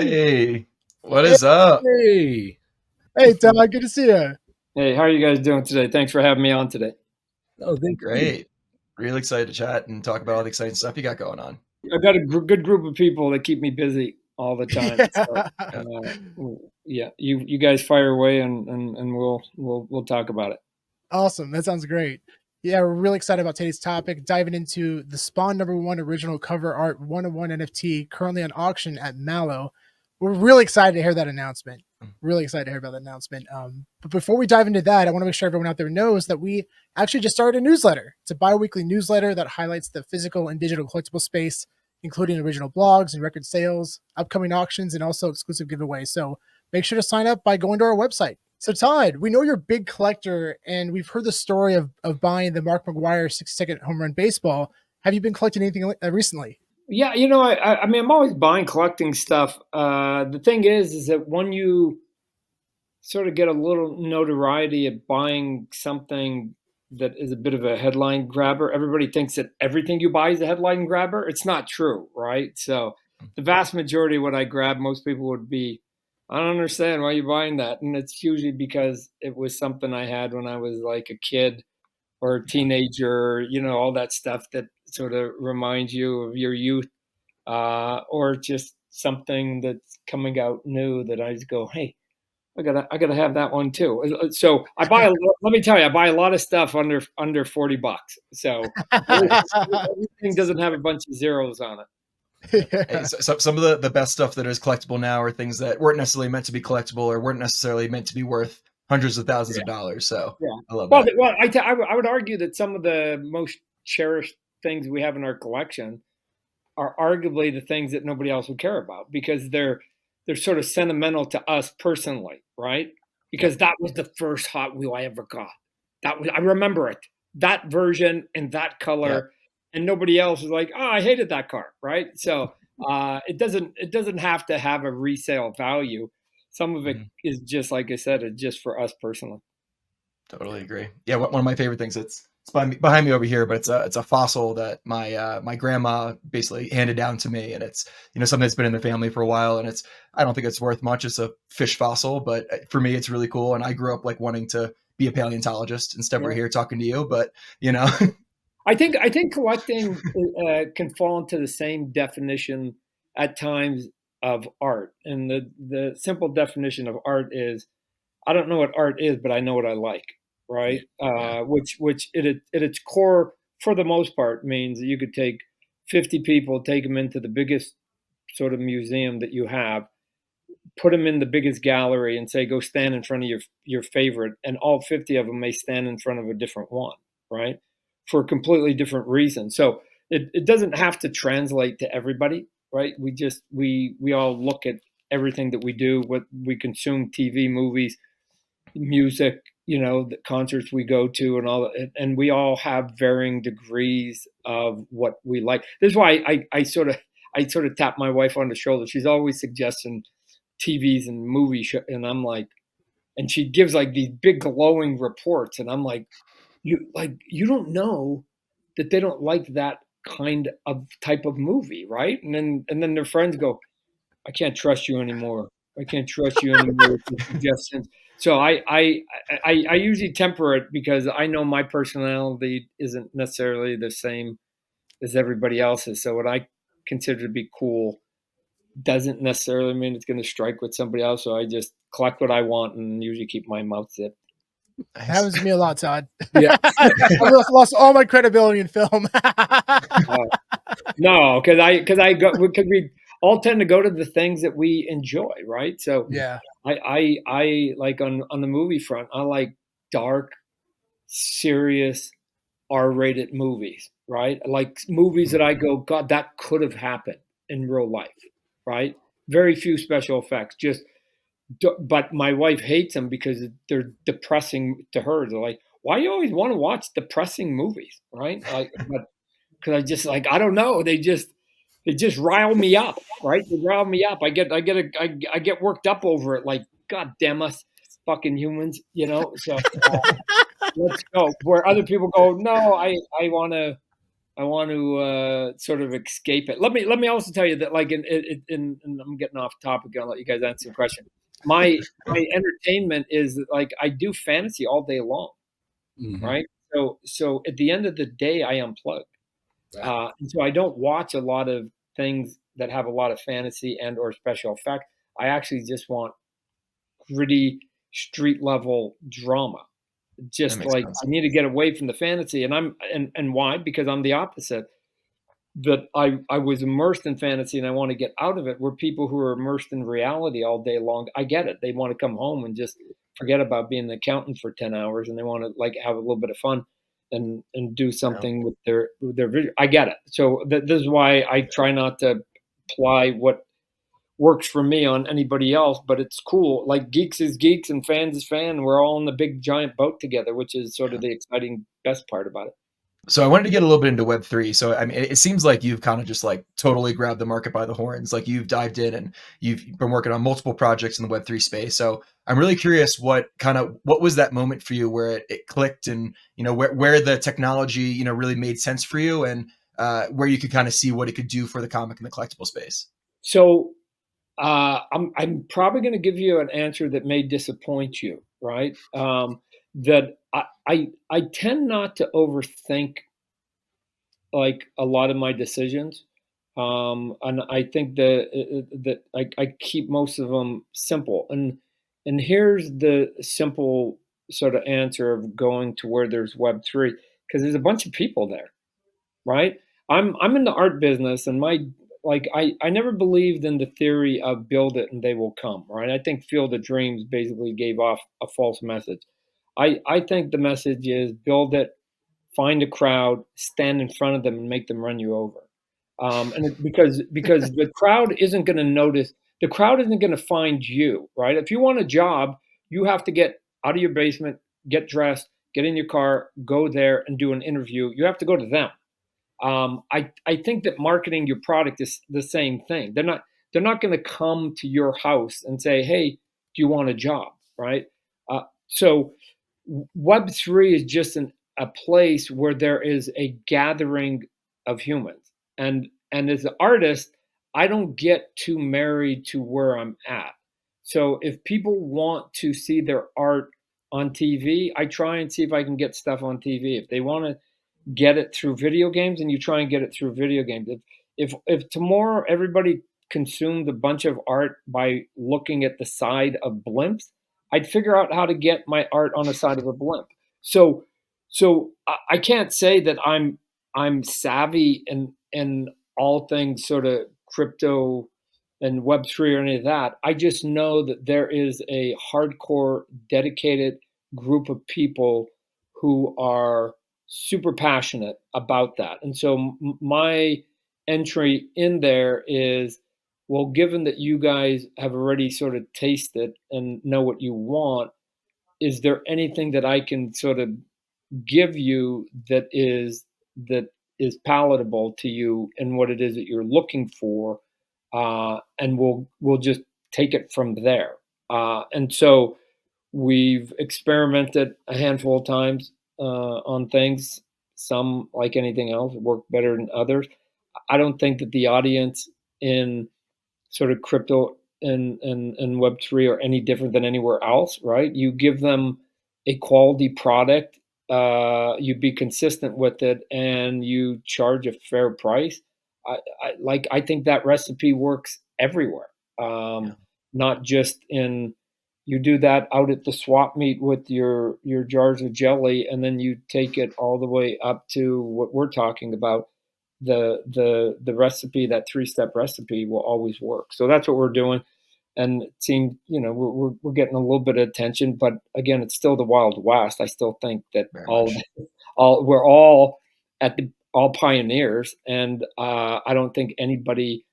Hey, what is up? Hey. Hey, Todd, good to see you. Hey, how are you guys doing today? Thanks for having me on today. Oh, thank you. Great. Really excited to chat and talk about all the exciting stuff you got going on. I've got a good group of people that keep me busy all the time. So, yeah, you guys fire away and we'll talk about it. Awesome. That sounds great. Yeah, we're really excited about today's topic, diving into the Spawn #1 original cover art 101 NFT currently on auction at Mallow. We're really excited to hear that announcement. Really excited to hear about that announcement. But before we dive into that, I want to make sure everyone out there knows that we actually just started a newsletter. It's a bi-weekly newsletter that highlights the physical and digital collectible space, including original blogs and record sales, upcoming auctions, and also exclusive giveaways. So make sure to sign up by going to our website. So Todd, we know you're a big collector, and we've heard the story of buying the Mark McGwire 60-second home run baseball. Have you been collecting anything recently? Yeah, I mean, I'm always buying, collecting stuff. The thing is that when you sort of get a little notoriety of buying something that is a bit of a headline grabber, everybody thinks that everything you buy is a headline grabber. It's not true, right? So the vast majority of what I grab, most people would be, I don't understand why you're buying that. And it's usually because it was something I had when I was like a kid or a teenager, all that stuff that sort of reminds you of your youth, or just something that's coming out new that I just go, hey, I gotta have that one too. So I buy. Let me tell you, I buy a lot of stuff under $40. So everything doesn't have a bunch of zeros on it. Hey, so some of the best stuff that is collectible now are things that weren't necessarily meant to be collectible or weren't necessarily meant to be worth hundreds of thousands of dollars. So yeah, I love well, that. Well, I would argue that some of the most cherished things we have in our collection are arguably the things that nobody else would care about because they're sort of sentimental to us personally, right? Because that was the first Hot Wheel I ever got. I remember it, that version and that color, and nobody else was like, oh, I hated that car, right? So it doesn't have to have a resale value. Some of it is just like I said, it's just for us personally. Totally agree. Yeah, one of my favorite things. It's behind me over here, but it's a fossil that my grandma basically handed down to me, and it's something that's been in the family for a while, and I don't think it's worth much. It's a fish fossil, but for me, it's really cool. And I grew up like wanting to be a paleontologist. Instead, we're here talking to you, but I think collecting can fall into the same definition at times of art, and the simple definition of art is I don't know what art is, but I know what I like, right? Which at its core, for the most part, means that you could take 50 people, take them into the biggest sort of museum that you have, put them in the biggest gallery, and say, go stand in front of your favorite, and all 50 of them may stand in front of a different one, right? For a completely different reason. So it doesn't have to translate to everybody, right? We all look at everything that we do, what we consume, TV, movies, music, the concerts we go to and all that, and we all have varying degrees of what we like. This is why I sort of tap my wife on the shoulder. She's always suggesting TVs and movies, and I'm like, and she gives like these big glowing reports, and I'm like, you don't know that they don't like that kind of type of movie, right? And then their friends go, I can't trust you anymore. I can't trust you anymore with your suggestions. So I usually temper it because I know my personality isn't necessarily the same as everybody else's. So what I consider to be cool doesn't necessarily mean it's going to strike with somebody else. So I just collect what I want and usually keep my mouth zipped. Happens to me a lot, Todd. Yeah. I lost all my credibility in film. No, because we all tend to go to the things that we enjoy, right? So yeah, I like on the movie front, I like dark, serious, R-rated movies, right? Like movies that I go, God, that could have happened in real life, right? Very few special effects, but my wife hates them because they're depressing to her. They're like, why do you always want to watch depressing movies, right? Like, but because I just like, I don't know, they just rile me up, right? They rile me up. I get worked up over it. Like, God damn us, fucking humans, So let's go. Where other people go, no, I want to sort of escape it. Let me also tell you that, like, and I'm getting off topic. I'll let you guys answer the question. My entertainment is like I do fantasy all day long, right? So at the end of the day, I unplug, and so I don't watch a lot of things that have a lot of fantasy and or special effect. I actually just want gritty street level drama. Just like sense. I need to get away from the fantasy, and why? Because I'm the opposite. That I was immersed in fantasy and I want to get out of it. Where people who are immersed in reality all day long, I get it. They want to come home and just forget about being an accountant for 10 hours, and they want to like have a little bit of fun and do something with their vision. I get it. So this is why I try not to apply what works for me on anybody else, but it's cool. Like geeks is geeks and fans is fan. We're all in the big giant boat together, which is sort of the exciting best part about it. So I wanted to get a little bit into Web3. So I mean, it seems like you've kind of just like totally grabbed the market by the horns. Like you've dived in and you've been working on multiple projects in the Web3 space. So I'm really curious what was that moment for you where it clicked, and where the technology really made sense for you, and where you could kind of see what it could do for the comic and the collectible space. So I'm probably going to give you an answer that may disappoint you, right? That I tend not to overthink like a lot of my decisions, and I think that I keep most of them simple. And here's the simple sort of answer of going to where there's Web3, because there's a bunch of people there, right? I'm in the art business, and I never believed in the theory of build it and they will come, right? I think Field of Dreams basically gave off a false message. I think the message is build it, find a crowd, stand in front of them, and make them run you over. Because the crowd isn't going to notice. The crowd isn't going to find you, right? If you want a job, you have to get out of your basement, get dressed, get in your car, go there, and do an interview. You have to go to them. I think that marketing your product is the same thing. They're not going to come to your house and say, "Hey, do you want a job?" Right? So Web3 is just a place where there is a gathering of humans, and as an artist, I don't get too married to where I'm at. So if people want to see their art on TV, I try and see if I can get stuff on TV. If they want to get it through video games, and you try and get it through video games. If tomorrow everybody consumed a bunch of art by looking at the side of blimps, I'd figure out how to get my art on the side of a blimp. So I can't say that I'm savvy in all things sort of crypto and Web3 or any of that. I just know that there is a hardcore, dedicated group of people who are super passionate about that. And so my entry in there is, well, given that you guys have already sort of tasted and know what you want, is there anything that I can sort of give you that is palatable to you and what it is that you're looking for, and we'll just take it from there. And so we've experimented a handful of times on things. Some, like anything else, work better than others. I don't think that the audience in sort of crypto and Web3 are any different than anywhere else, right? You give them a quality product, you be consistent with it, and you charge a fair price. I think that recipe works everywhere, not just in. You do that out at the swap meet with your jars of jelly, and then you take it all the way up to what we're talking about. The recipe, that 3-step recipe, will always work. So that's what we're doing, and it seems we're getting a little bit of attention, but again, it's still the Wild West. I still think that we're all all pioneers, and I don't think anybody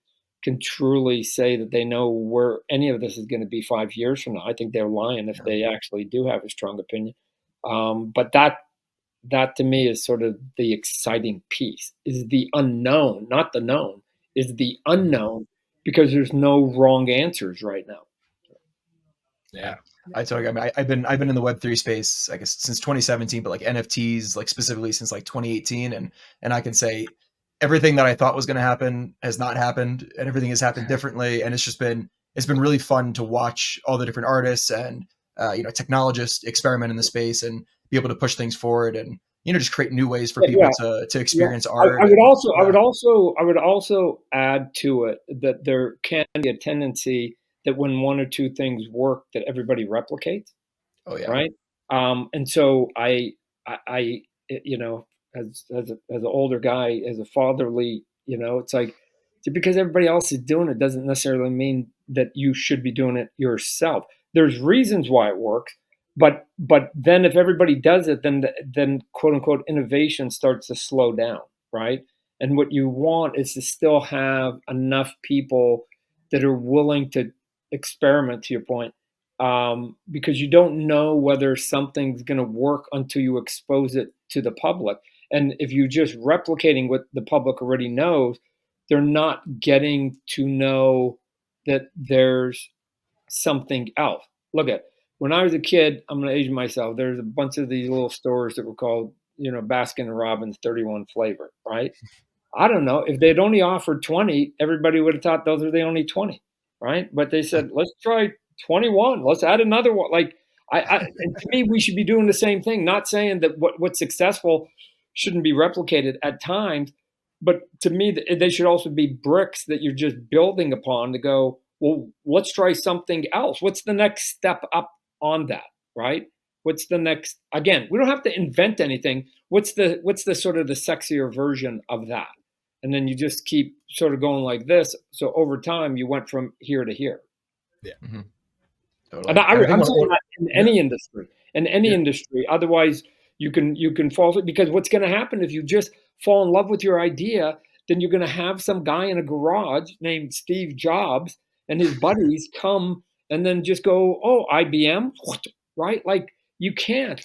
can truly say that they know where any of this is going to be 5 years from now. I think they're lying if they actually do have a strong opinion. But that to me is sort of the exciting piece, is the unknown, not the known, is the unknown, because there's no wrong answers right now. Yeah. I mean, I've been in the Web3 space, I guess, since 2017, but like NFTs, like specifically since like 2018. And I can say everything that I thought was going to happen has not happened, and everything has happened differently. And it's been really fun to watch all the different artists and technologists experiment in the space and be able to push things forward and just create new ways for people to experience art. I would also add to it that there can be a tendency that when one or two things work, that everybody replicates. Oh yeah. Right. And so I as an older guy, as a fatherly, it's like, because everybody else is doing it doesn't necessarily mean that you should be doing it yourself. There's reasons why it works, but then if everybody does it, then quote unquote innovation starts to slow down, right? And what you want is to still have enough people that are willing to experiment, to your point, because you don't know whether something's going to work until you expose it to the public. And if you're just replicating what the public already knows, they're not getting to know that there's something else. Look at, when I was a kid, I'm going to age myself. There's a bunch of these little stores that were called, Baskin and Robbins 31 flavor, right? I don't know. If they'd only offered 20, everybody would have thought those are the only 20, right? But they said, let's try 21. Let's add another one. Like, and to me, we should be doing the same thing. Not saying that what's successful shouldn't be replicated at times, but to me, they should also be bricks that you're just building upon to go, well, let's try something else. What's the next step up on that, right? What's the next? Again, we don't have to invent anything. What's the sort of the sexier version of that? And then you just keep sort of going like this. So over time, you went from here to here. Yeah. Mm-hmm. Totally. And I'm saying that in any industry, industry. Otherwise, you can fall, because what's going to happen if you just fall in love with your idea, then you're going to have some guy in a garage named Steve Jobs and his buddies come and then just go, oh, IBM, right? Like you can't.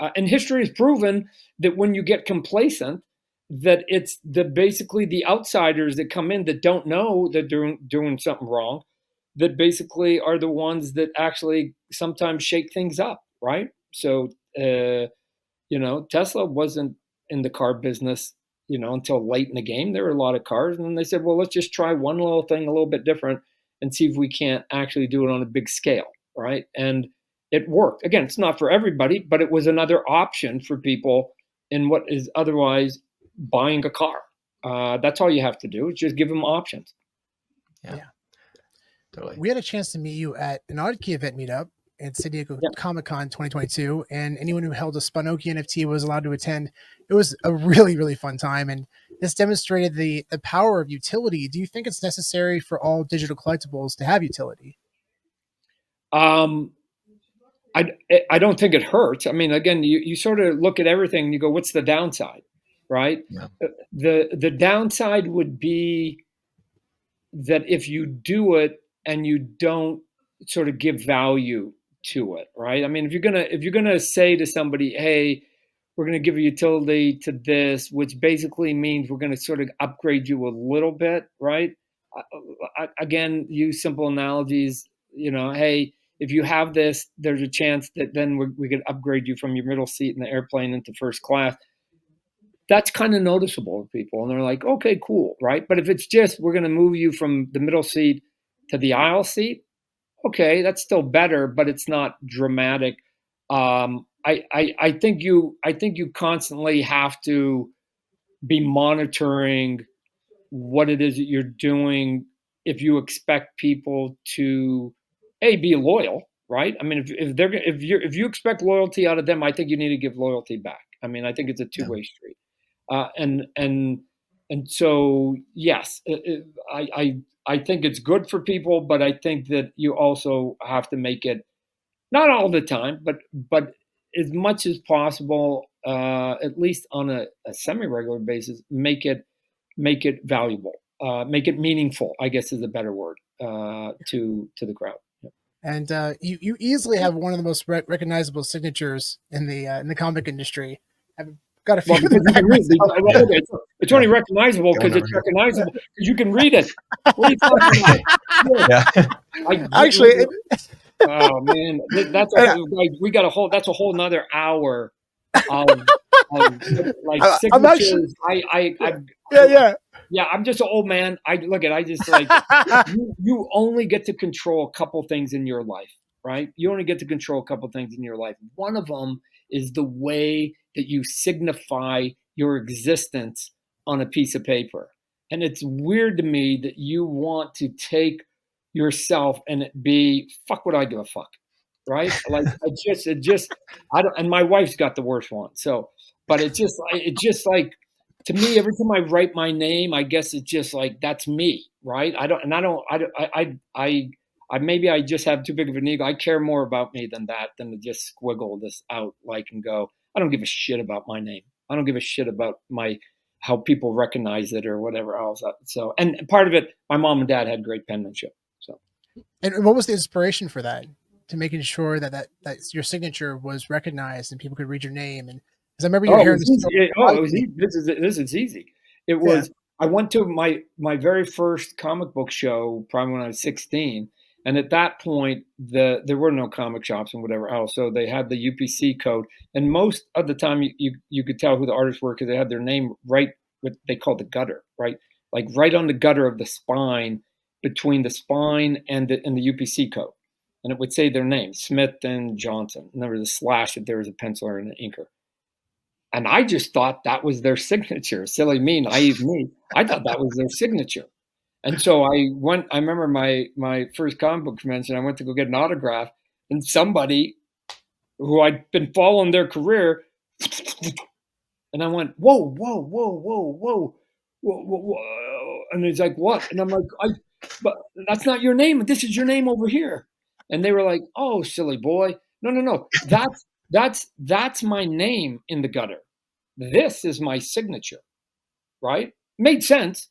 And history has proven that when you get complacent, that it's basically the outsiders that come in that don't know that they're doing something wrong, that basically are the ones that actually sometimes shake things up, right? So, Tesla wasn't in the car business, until late in the game. There were a lot of cars, and then they said, well, let's just try one little thing a little bit different and see if we can't actually do it on a big scale, right? And it worked. Again, it's not for everybody, but it was another option for people in what is otherwise buying a car. That's all you have to do, is just give them options. Yeah. Totally. We had a chance to meet you at an Oddkey event meetup at San Diego Comic-Con 2022, and anyone who held a Spunoki NFT was allowed to attend. It was a really, really fun time, and this demonstrated the power of utility. Do you think it's necessary for all digital collectibles to have utility? I don't think it hurts. I mean, again, you sort of look at everything and you go, what's the downside, right? Yeah. The downside would be that if you do it and you don't sort of give value to it, right? I mean, if you're gonna say to somebody, hey, we're gonna give a utility to this, which basically means we're gonna sort of upgrade you a little bit, right? Again, use simple analogies. Hey, if you have this, there's a chance that then we could upgrade you from your middle seat in the airplane into first class. That's kind of noticeable to people, and they're like, okay, cool, right? But if it's just, we're going to move you from the middle seat to the aisle seat, okay, that's still better, but it's not dramatic. I think you constantly have to be monitoring what it is that you're doing if you expect people to be loyal, right? I mean, if you expect loyalty out of them, I think you need to give loyalty back. I mean, I think it's a two-way street. And so yes, I think it's good for people, but I think that you also have to make it, not all the time, but as much as possible, at least on a semi-regular basis, make it valuable, make it meaningful, I guess is a better word, to the crowd. And you easily have one of the most recognizable signatures in the comic industry. I've got a few. It's only recognizable because it's recognizable because you can read it. What are you talking about? Yeah. Actually, oh man, that's a whole nother hour of like signatures. Yeah. Yeah, I'm just an old man. I just like you only get to control a couple things in your life, right? You only get to control a couple things in your life. One of them is the way that you signify your existence on a piece of paper. And it's weird to me that you want to take yourself and it be fuck what I give a fuck, right? Like I don't. And my wife's got the worst one. So, but it just like to me, every time I write my name, I guess it's just like that's me, right? I maybe I just have too big of an ego. I care more about me than that, than to just squiggle this out like and go. I don't give a shit about my name. I don't give a shit about how people recognize it or whatever else. So, and part of it, my mom and dad had great penmanship. So, And what was the inspiration for that? To making sure that your signature was recognized and people could read your name. And because I remember you oh, it hearing was the easy. story. It was easy. This is easy. It Yeah. was. I went to my very first comic book show probably when I was 16, and at that point there were no comic shops and whatever else, so they had the UPC code, and most of the time you could tell who the artists were because they had their name right what they called the gutter, right, like right on the gutter of the spine between the spine and the UPC code, and it would say their name, Smith and Johnson, and there was a slash if there was a pencil or an inker. And I just thought that was their signature. Silly me, naive me. I thought that was their signature. And so I remember my first comic book convention, I went to go get an autograph, and somebody who I'd been following their career, and I went, whoa, whoa, whoa, whoa, whoa, whoa, whoa, whoa. And he's like, what? And I'm like, but that's not your name. This is your name over here. And they were like, oh, silly boy. No. That's my name in the gutter. This is my signature, right? Made sense,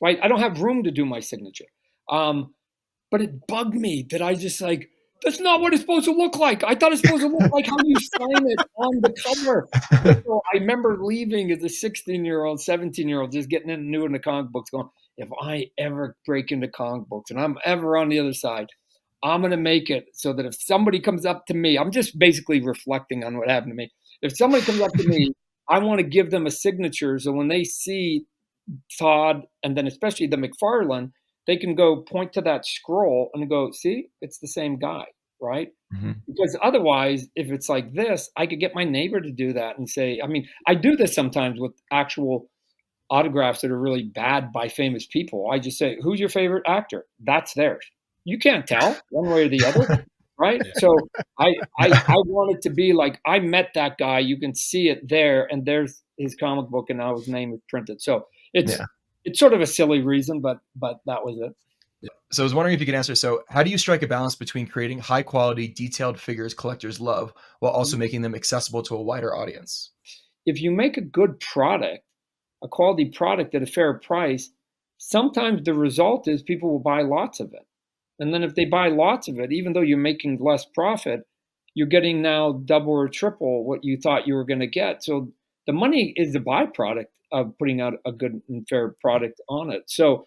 right? I don't have room to do my signature. But it bugged me that I just like, that's not what it's supposed to look like. I thought it's supposed to look like how you sign it on the cover. And so I remember leaving as a 16-year-old, 17-year-old, just getting new into comic books, going, if I ever break into comic books and I'm ever on the other side, I'm going to make it so that if somebody comes up to me, I'm just basically reflecting on what happened to me. If somebody comes up to me, I want to give them a signature. So when they see Todd and then especially the McFarlane, they can go point to that scroll and go, see, it's the same guy, right? Mm-hmm. Because otherwise, if it's like this, I could get my neighbor to do that and say, I mean, I do this sometimes with actual autographs that are really bad by famous people. I just say, who's your favorite actor? That's theirs. You can't tell one way or the other, right? Yeah. So I want it to be like, I met that guy. You can see it there, and there's his comic book, and now his name is printed. So it's sort of a silly reason, but that was it. So I was wondering if you could answer. So how do you strike a balance between creating high quality, detailed figures collectors love while also making them accessible to a wider audience? If you make a good product, a quality product at a fair price, sometimes the result is people will buy lots of it. And then if they buy lots of it, even though you're making less profit, you're getting now double or triple what you thought you were going to get. So the money is the byproduct of putting out a good and fair product on it. So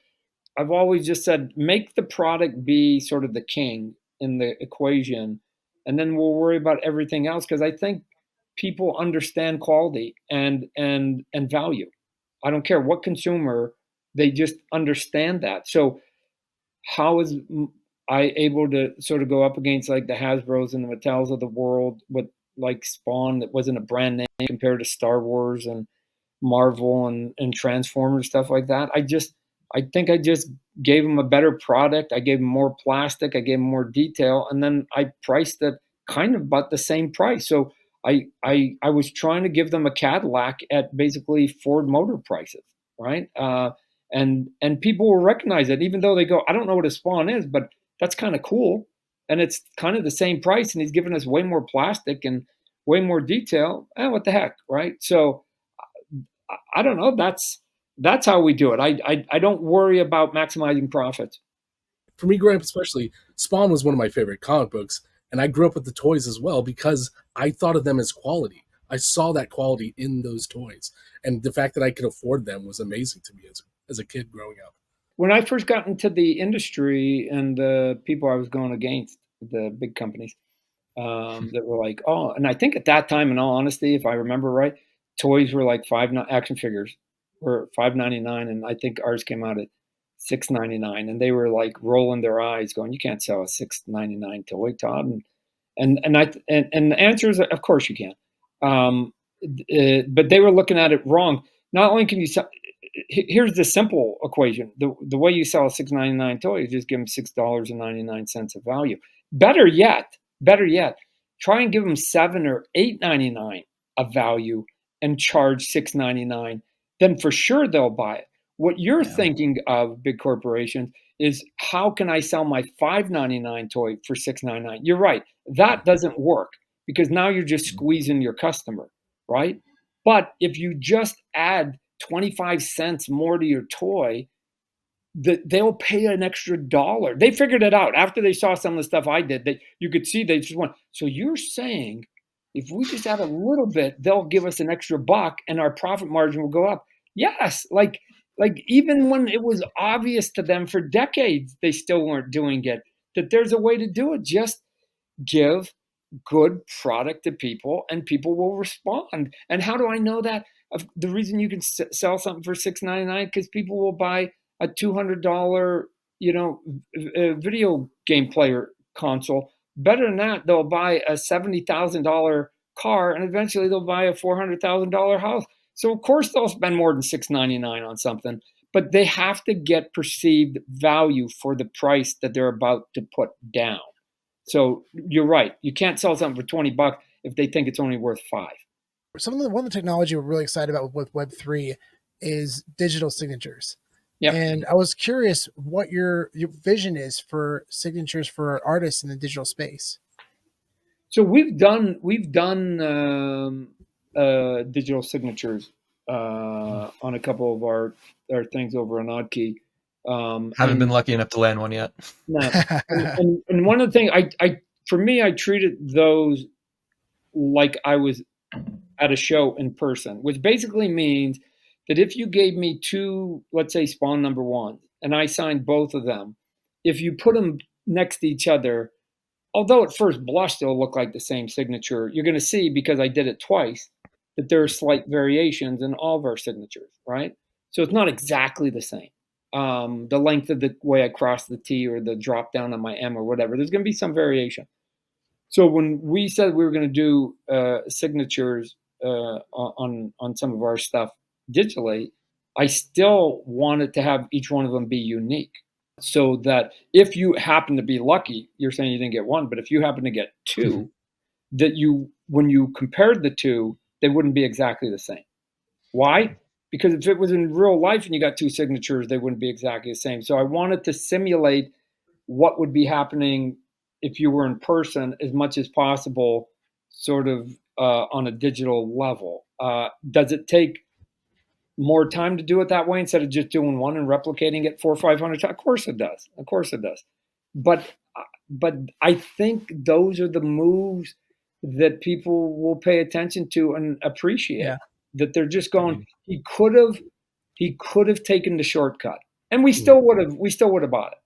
I've always just said, make the product be sort of the king in the equation, and then we'll worry about everything else. Because I think people understand quality and value. I don't care what consumer, they just understand that. So how is I able to sort of go up against like the Hasbros and the Mattels of the world with like Spawn that wasn't a brand name compared to Star Wars and Marvel and Transformers, stuff like that. I think I just gave them a better product. I gave them more plastic. I gave them more detail, and then I priced it kind of about the same price. So I was trying to give them a Cadillac at basically Ford Motor prices, right? And people will recognize it, even though they go, I don't know what a Spawn is, but that's kind of cool, and it's kind of the same price, and he's giving us way more plastic and way more detail. What the heck, right? So I don't know. That's how we do it. I don't worry about maximizing profits. For me, growing up especially, Spawn was one of my favorite comic books, and I grew up with the toys as well because I thought of them as quality. I saw that quality in those toys, and the fact that I could afford them was amazing to me as a kid growing up. When I first got into the industry and the people I was going against, the big companies that were like, oh, and I think at that time, in all honesty, if I remember right, toys were like action figures were $5.99, and I think ours came out at $6.99, and they were like rolling their eyes, going, "You can't sell a $6.99 toy, Todd." And the answer is, of course you can. But they were looking at it wrong. Not only can you sell, here's the simple equation: the way you sell a $6.99 toy, you just give them $6.99 of value. Better yet, try and give them $7 or $8.99 of value and charge $6.99. Then for sure they'll buy it. What you're thinking of, big corporations, is how can I sell my $5.99 toy for $6.99? You're right. That doesn't work because now you're just squeezing your customer, right? But if you just add 25 cents more to your toy, they'll pay an extra $1. They figured it out after they saw some of the stuff I did. You could see they just went. So you're saying if we just add a little bit, they'll give us an extra $1 and our profit margin will go up. Yes, like even when it was obvious to them for decades, they still weren't doing it. That there's a way to do it. Just give good product to people and people will respond. And how do I know that? The reason you can sell something for $6.99 because people will buy a $200 video game player console. Better than that, they'll buy a $70,000 car, and eventually they'll buy a $400,000 house. So of course they'll spend more than $6.99 on something, but they have to get perceived value for the price that they're about to put down. So you're right. You can't sell something for $20 if they think it's only worth $5. One of the technology we're really excited about with Web3 is digital signatures. Yep. And I was curious what your vision is for signatures for artists in the digital space. So we've done digital signatures on a couple of our things over on Oddkey. Haven't been lucky enough to land one yet. No. and one of the things I treated those like I was at a show in person, which basically means that if you gave me two, let's say Spawn number one, and I signed both of them, if you put them next to each other, although at first blush they'll look like the same signature, you're going to see, because I did it twice, that there are slight variations in all of our signatures, right? So it's not exactly the same. The length of the way I cross the T or the drop down on my M or whatever, there's going to be some variation. So when we said we were going to do signatures on some of our stuff digitally, I still wanted to have each one of them be unique, so that if you happen to be lucky, you're saying you didn't get one, but if you happen to get two, that when you compared the two, they wouldn't be exactly the same. Why? Because if it was in real life and you got two signatures, they wouldn't be exactly the same. So I wanted to simulate what would be happening if you were in person as much as possible, sort of on a digital level. Does it take more time to do it that way instead of just doing one and replicating it 400 or 500 times? Of course it does. Of course it does. But I think those are the moves that people will pay attention to and appreciate. Yeah. That they're just going, he could have taken the shortcut, and we still would have bought it,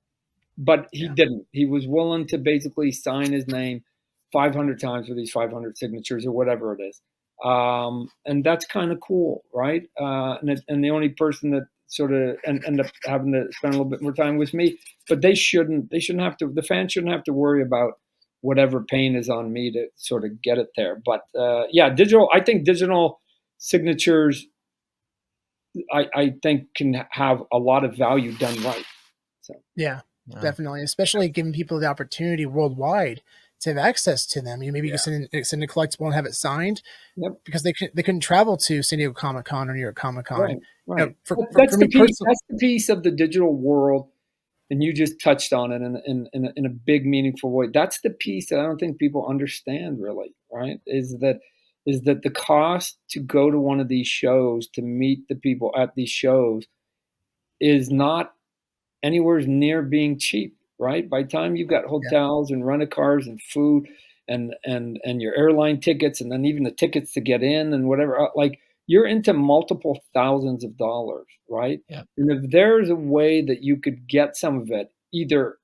but he didn't. He was willing to basically sign his name 500 times for these 500 signatures or whatever it is. And that's kind of cool, right? And the only person that sort of end up having to spend a little bit more time was me. But they shouldn't have to. The fans shouldn't have to worry about whatever pain is on me to sort of get it there. But digital. I think digital signatures, I think, can have a lot of value done right. So yeah, definitely, especially giving people the opportunity worldwide to have access to them. Maybe you can send a collectible and have it signed, because they couldn't travel to San Diego Comic-Con or New York Comic-Con. Right. That's the piece of the digital world, and you just touched on it in a big, meaningful way. That's the piece that I don't think people understand really, right? Is that the cost to go to one of these shows, to meet the people at these shows, is not anywhere near being cheap. Right? By the time you've got hotels and rent-a-cars and food and your airline tickets, and then even the tickets to get in and whatever, like, you're into multiple thousands of dollars, right? Yeah. And if there's a way that you could get some of it, either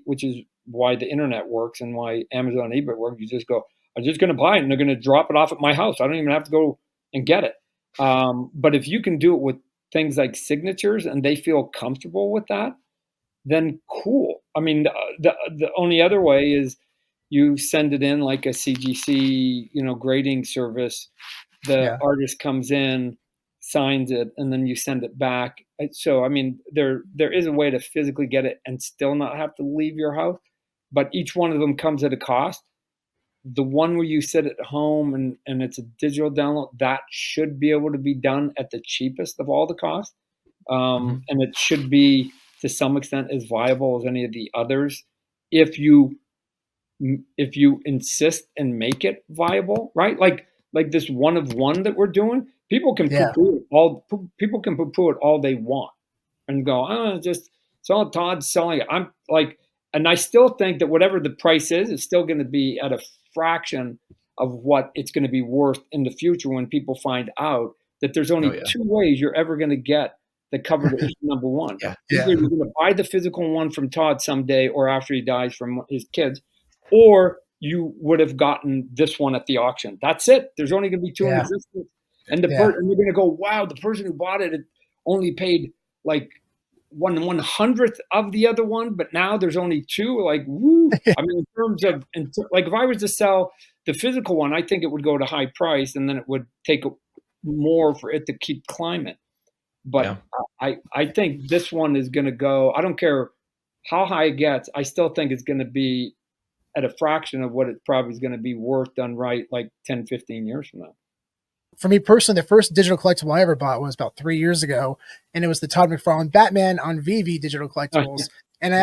which is why the internet works and why Amazon and eBay work, you just go, I'm just going to buy it and they're going to drop it off at my house. I don't even have to go and get it. But if you can do it with things like signatures and they feel comfortable with that, then cool. I mean, the only other way is you send it in like a CGC, grading service. The Yeah. artist comes in, signs it, and then you send it back. So, I mean, there is a way to physically get it and still not have to leave your house, but each one of them comes at a cost. The one where you sit at home and it's a digital download, that should be able to be done at the cheapest of all the costs. And it should be to some extent as viable as any of the others if you insist and make it viable, right? Like this one of one that we're doing, people can Yeah. poo-poo it all they want and go, just so Todd's selling it. I'm like, and I still think that whatever the price is still going to be at a fraction of what it's going to be worth in the future when people find out that there's only two ways you're ever going to get the cover to issue number one. Yeah. Either you're going to buy the physical one from Todd someday or after he dies from his kids, or you would have gotten this one at the auction. That's it. There's only going to be two in existence. And and you're going to go, wow, the person who bought it only paid like 1/100th of the other one, but now there's only two. Like, woo! I mean, in terms of like, if I was to sell the physical one, I think it would go to high price, and then it would take more for it to keep climbing. But I think this one is going to go. I don't care how high it gets. I still think it's going to be at a fraction of what it probably is going to be worth done right, like 10, 15 years from now. For me personally, the first digital collectible I ever bought was about 3 years ago, and it was the Todd McFarlane Batman on VV digital collectibles. And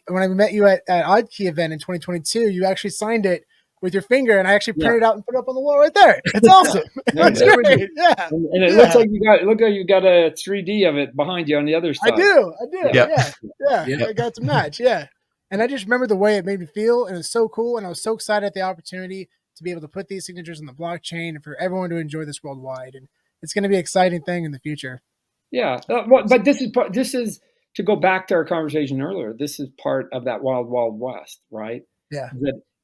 when I met you at Odd Key event in 2022, you actually signed it with your finger, and I actually printed it out and put it up on the wall right there. It's awesome. It's great. Yeah. And it looks like you got a 3D of it behind you on the other side. I do. Yeah. I got to match. Yeah. And I just remember the way it made me feel, and it was so cool. And I was so excited at the opportunity to be able to put these signatures on the blockchain and for everyone to enjoy this worldwide. And it's going to be an exciting thing in the future. Yeah. But this is to go back to our conversation earlier. This is part of that wild, wild west, right? Yeah.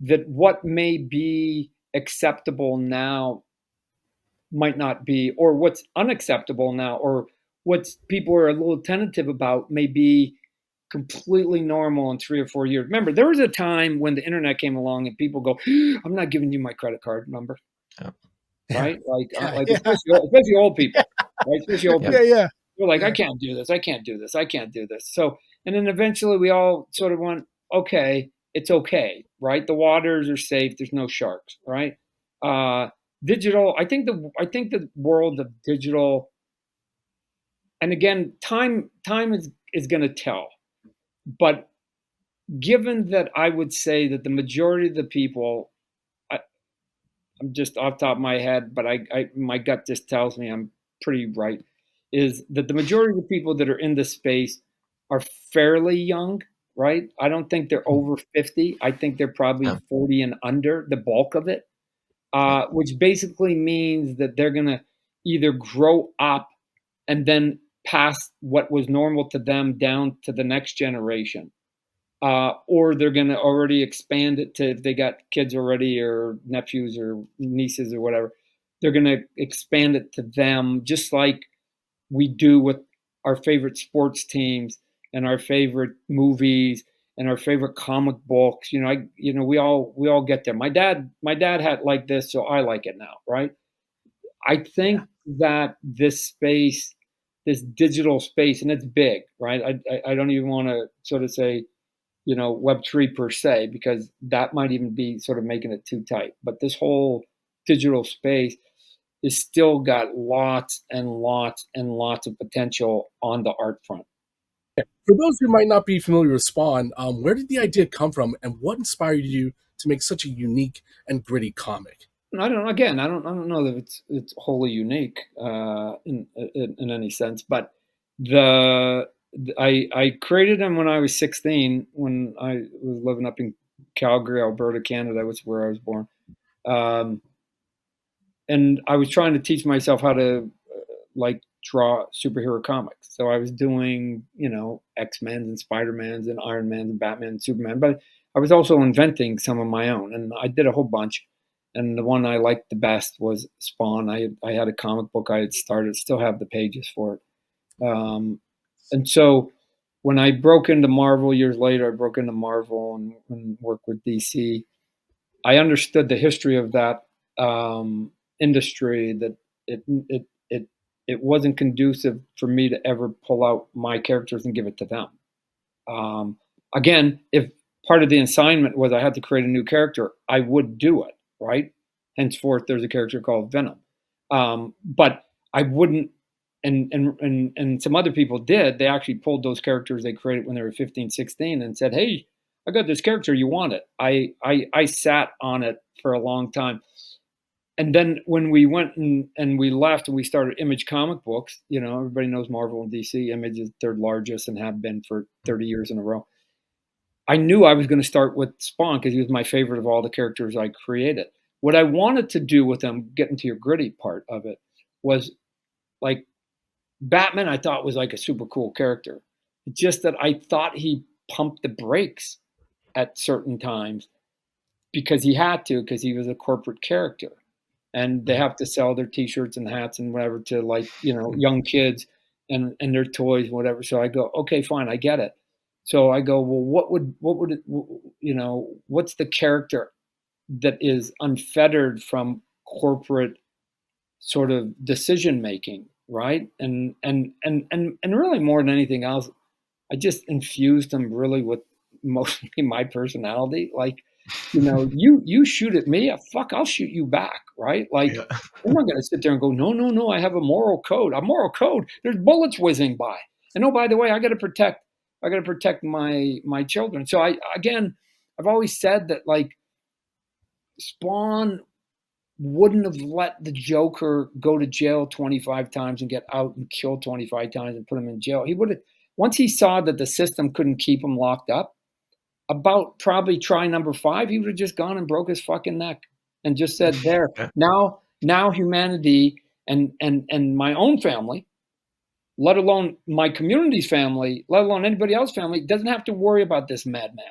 That what may be acceptable now might not be, or what's unacceptable now, or what people are a little tentative about may be completely normal in 3 or 4 years. Remember, there was a time when the internet came along and people go, I'm not giving you my credit card number. Right? Especially old people. Right? Especially old people. Yeah. They're like, I can't do this. I can't do this. I can't do this. So, and then eventually we all sort of went, okay, it's okay, right? The waters are safe. There's no sharks, right? Digital, I think the world of digital, and again, time is going to tell. But given that I would say that the majority of the people, I'm just off the top of my head, but my gut just tells me I'm pretty right, is that the majority of the people that are in this space are fairly young, right? I don't think they're over 50. I think they're probably 40 and under, the bulk of it, which basically means that they're going to either grow up and then pass what was normal to them down to the next generation. Or they're going to already expand it to, if they got kids already or nephews or nieces or whatever, they're going to expand it to them, just like we do with our favorite sports teams and our favorite movies and our favorite comic books. We all get there. My dad had like this, so I like it now, right? I think that this space, this digital space, and it's big, right? I don't even want to sort of say, Web3 per se, because that might even be sort of making it too tight. But this whole digital space is still got lots and lots and lots of potential on the art front. For those who might not be familiar with Spawn, where did the idea come from, and what inspired you to make such a unique and gritty comic? I don't know. Again, I don't know that it's wholly unique in any sense, but I created them when I was 16, when I was living up in Calgary, Alberta, Canada, which is where I was born. And I was trying to teach myself how to draw superhero comics. So I was doing, X-Men and Spider-Mans and Iron Man and Batman and Superman, but I was also inventing some of my own, and I did a whole bunch. And the one I liked the best was Spawn. I had a comic book I had started, still have the pages for it. And so when I broke into Marvel years later, I broke into Marvel and worked with DC. I understood the history of that industry, that it wasn't conducive for me to ever pull out my characters and give it to them. Again, if part of the assignment was I had to create a new character, I would do it, right? Henceforth, there's a character called Venom. But I wouldn't, and some other people did. They actually pulled those characters they created when they were 15, 16 and said, hey, I got this character, you want it? I sat on it for a long time. And then when we went and we left and we started Image comic books, you know, everybody knows Marvel and DC. Image is third largest and have been for 30 years in a row. I knew I was going to start with Spawn because he was my favorite of all the characters I created. What I wanted to do with him, getting to your gritty part of it, was like Batman I thought was like a super cool character. It's just that I thought he pumped the brakes at certain times because he had to, because he was a corporate character. And they have to sell their T-shirts and hats and whatever to, like, you know, young kids and their toys, whatever. So I go, okay, fine, I get it. So I go, well, what would it, you know, what's the character that is unfettered from corporate sort of decision making, right? And really more than anything else, I just infused them really with mostly my personality. Like, you know, you shoot at me, fuck, I'll shoot you back, right? Like, Yeah. I'm not gonna sit there and go, no, I have a moral code. A moral code. There's bullets whizzing by, and oh, by the way, I got to protect my children. So I've always said that, like, Spawn wouldn't have let the Joker go to jail 25 times and get out and kill 25 times and put him in jail. He would have, once he saw that the system couldn't keep him locked up, about probably try number 5, he would have just gone and broke his fucking neck and just said, there, now humanity and my own family, let alone my community's family, let alone anybody else's family, doesn't have to worry about this madman.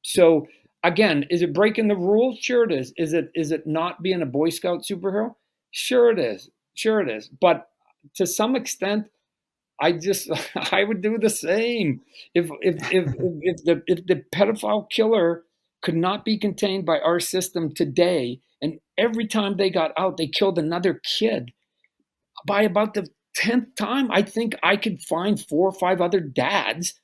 So again, is it breaking the rules? Sure it is. Is it not being a Boy Scout superhero? Sure it is. Sure it is. But to some extent, I would do the same. If the pedophile killer could not be contained by our system today, and every time they got out, they killed another kid, by about the 10th time, I think I could find 4 or 5 other dads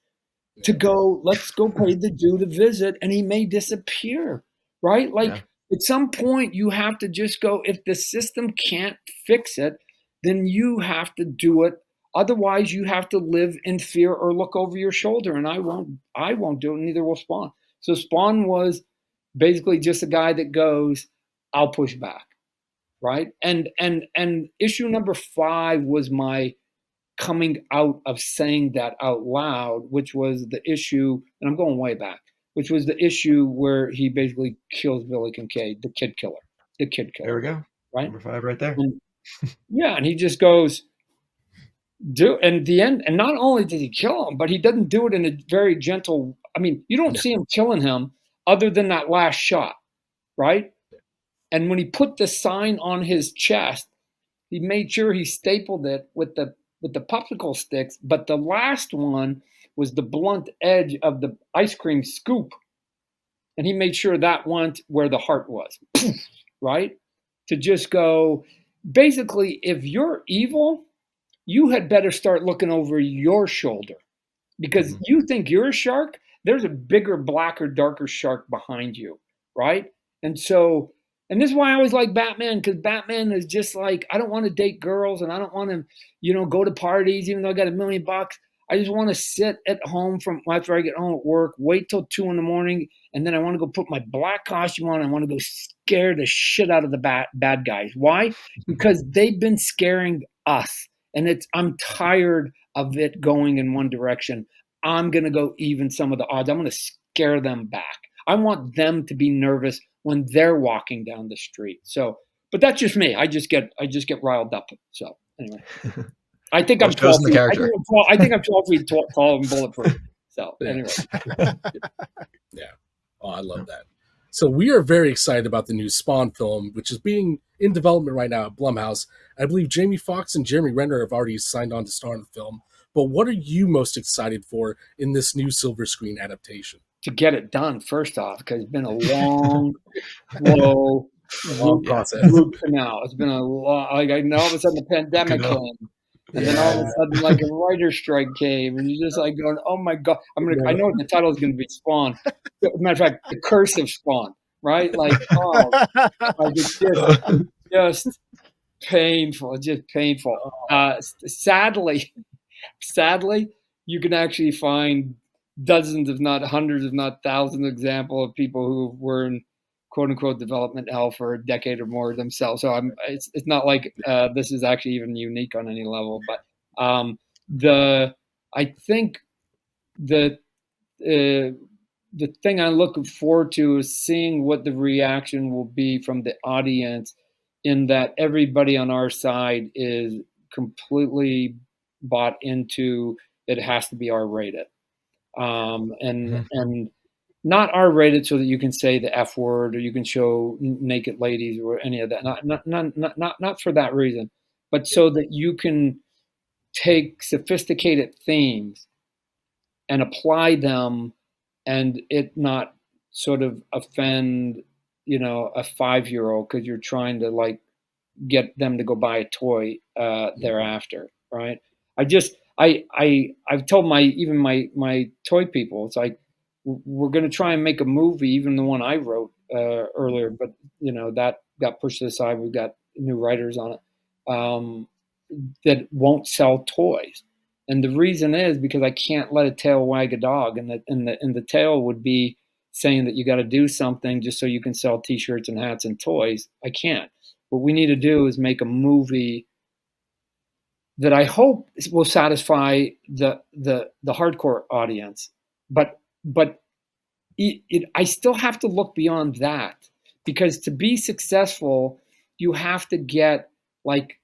to go, let's go pay the dude a visit, and he may disappear, right? Like, at some point, you have to just go, if the system can't fix it, then you have to do it. Otherwise, you have to live in fear or look over your shoulder, and I won't do it, neither will Spawn. So Spawn was basically just a guy that goes, I'll push back, right? And issue number 5 was my coming out of saying that out loud, which was the issue, and I'm going way back, which was the issue where he basically kills Billy Kincaid, the kid killer. There we go. Right? Number 5 right there. And he just goes, and the end, and not only did he kill him, but he doesn't do it in a very gentle, I mean, you don't see him killing him other than that last shot, right? And when he put the sign on his chest, he made sure he stapled it with the popsicle sticks, but the last one was the blunt edge of the ice cream scoop. And he made sure that went where the heart was, right? To just go, basically, if you're evil, you had better start looking over your shoulder, because you think you're a shark, there's a bigger, blacker, darker shark behind you, right? And so, and this is why I always like Batman, because Batman is just like, I don't want to date girls and I don't want to, you know, go to parties, even though I got $1 million. I just want to sit at home from after I get home at work, wait till 2 a.m, and then I want to go put my black costume on. And I want to go scare the shit out of the bad guys. Why? Because they've been scaring us. And I'm tired of it going in one direction. I'm going to go even some of the odds. I'm going to scare them back. I want them to be nervous when they're walking down the street. So, but that's just me. I just get riled up. So anyway, I think I'm 12 feet. I think I'm 12 feet tall and bulletproof. So anyway. Yeah. Oh, I love that. So we are very excited about the new Spawn film, which is being in development right now at Blumhouse. I believe Jamie Foxx and Jeremy Renner have already signed on to star in the film. But what are you most excited for in this new silver screen adaptation? To get it done, first off, because it's been a long, slow Long root, process. root canal. It's been a long, like, I know all of a sudden the pandemic Canal. came. And then all of a sudden, like, a writer's strike came, and you're just like going, "Oh my god!" I know what the title is going to be. Spawn. Matter of fact, the curse of Spawn. Right? Like, oh, like it's just painful. Just painful. Sadly, you can actually find dozens, if not hundreds, if not thousands, of examples of people who were in "quote unquote" development hell for a decade or more themselves. So it's not like this is actually even unique on any level. But I think the thing I'm looking forward to is seeing what the reaction will be from the audience, in that everybody on our side is completely bought into that it has to be R-rated. And not R-rated so that you can say the F word or you can show naked ladies or any of that. Not for that reason, but so that you can take sophisticated themes and apply them, and it not sort of offend, a 5-year-old because you're trying to like get them to go buy a toy thereafter, right? I've told my toy people, it's like, we're going to try and make a movie, even the one I wrote earlier, but that got pushed aside. We've got new writers on it that won't sell toys, and the reason is because I can't let a tail wag a dog, and the tail would be saying that you got to do something just so you can sell T-shirts and hats and toys. I can't. What we need to do is make a movie that I hope will satisfy the hardcore audience, but I still have to look beyond that, because to be successful, you have to get like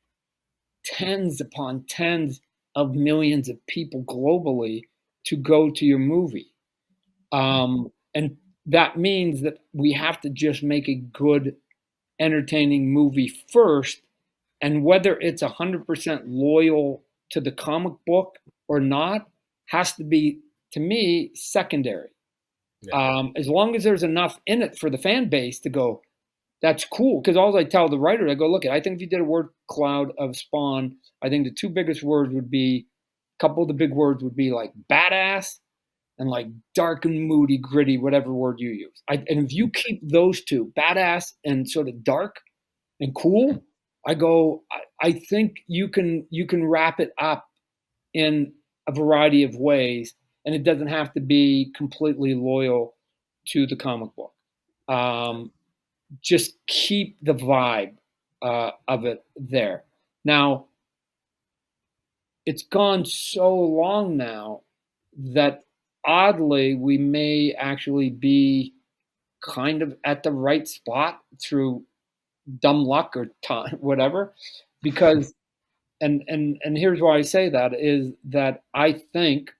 tens upon tens of millions of people globally to go to your movie. And that means that we have to just make a good, entertaining movie first. And whether it's 100% loyal to the comic book or not has to be, to me, secondary. As long as there's enough in it for the fan base to go, that's cool. Because all I tell the writer, I go, look, I think if you did a word cloud of Spawn, I think the two biggest words would be, a couple of the big words would be like badass and like dark and moody, gritty, whatever word you use. And if you keep those two, badass and sort of dark and cool, I think you can wrap it up in a variety of ways, and it doesn't have to be completely loyal to the comic book. Just keep the vibe of it there. Now, it's gone so long now that oddly we may actually be kind of at the right spot through dumb luck or time, whatever, because and here's why I say that is that I think,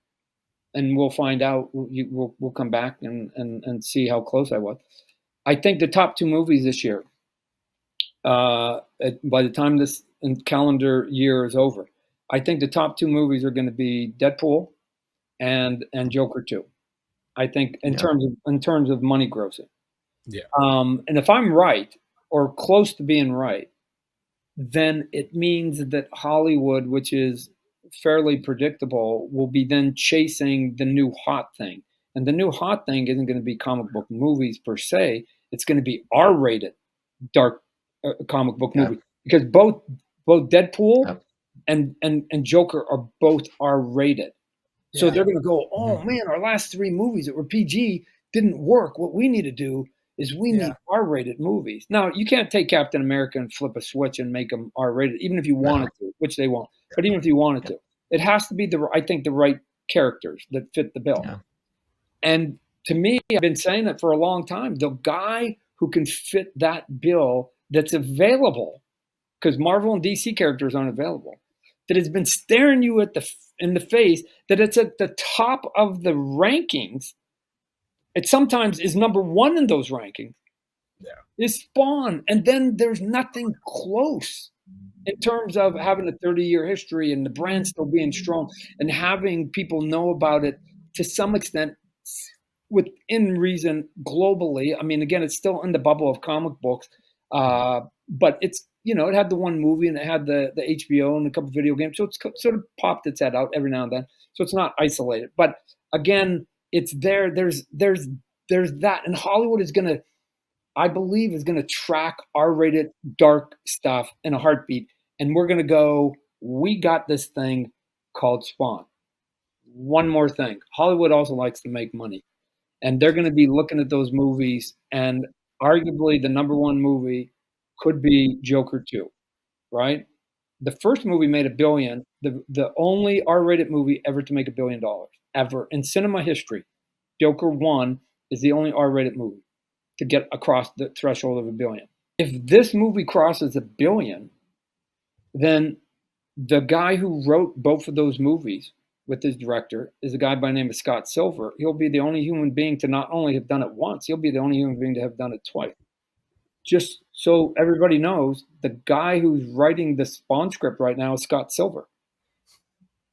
and we'll find out, we'll come back and see how close I was. I think the top two movies this year, by the time this calendar year is over, I think the top two movies are going to be Deadpool and Joker 2. I think in terms of money grossing. Yeah. And if I'm right or close to being right, then it means that Hollywood, which is fairly predictable, will be then chasing the new hot thing. And the new hot thing isn't going to be comic book movies per se. It's going to be R-rated dark comic book movie, because both Deadpool and Joker are both R-rated. So they're going to go, oh man, our last three movies that were PG didn't work. What we need to do is we need R-rated movies. Now, you can't take Captain America and flip a switch and make them R-rated, even if you wanted to, which they won't. But even if you wanted to, it has to be the right characters that fit the bill. Yeah. And to me, I've been saying that for a long time. The guy who can fit that bill that's available, because Marvel and DC characters aren't available, that has been staring you in the face, that it's at the top of the rankings. It sometimes is number one in those rankings. Yeah. Is Spawn, and then there's nothing close. in terms of having a 30-year history and the brand still being strong and having people know about it to some extent within reason globally. I mean, again, it's still in the bubble of comic books, but it's, it had the one movie and it had the HBO and a couple of video games. So it's sort of popped its head out every now and then. So it's not isolated. But again, it's there. There's that. And Hollywood is going to, I believe, is going to track R-rated dark stuff in a heartbeat. And we're going to go, we got this thing called Spawn. One more thing. Hollywood also likes to make money. And they're going to be looking at those movies, and arguably the number one movie could be Joker 2, right? The first movie made $1 billion, the only R-rated movie ever to make $1 billion, ever in cinema history. Joker 1 is the only R-rated movie to get across the threshold of $1 billion. If this movie crosses $1 billion, then the guy who wrote both of those movies with his director is a guy by the name of Scott Silver. He'll be the only human being to not only have done it once, he'll be the only human being to have done it twice. Just so everybody knows, the guy who's writing the Spawn script right now is Scott Silver.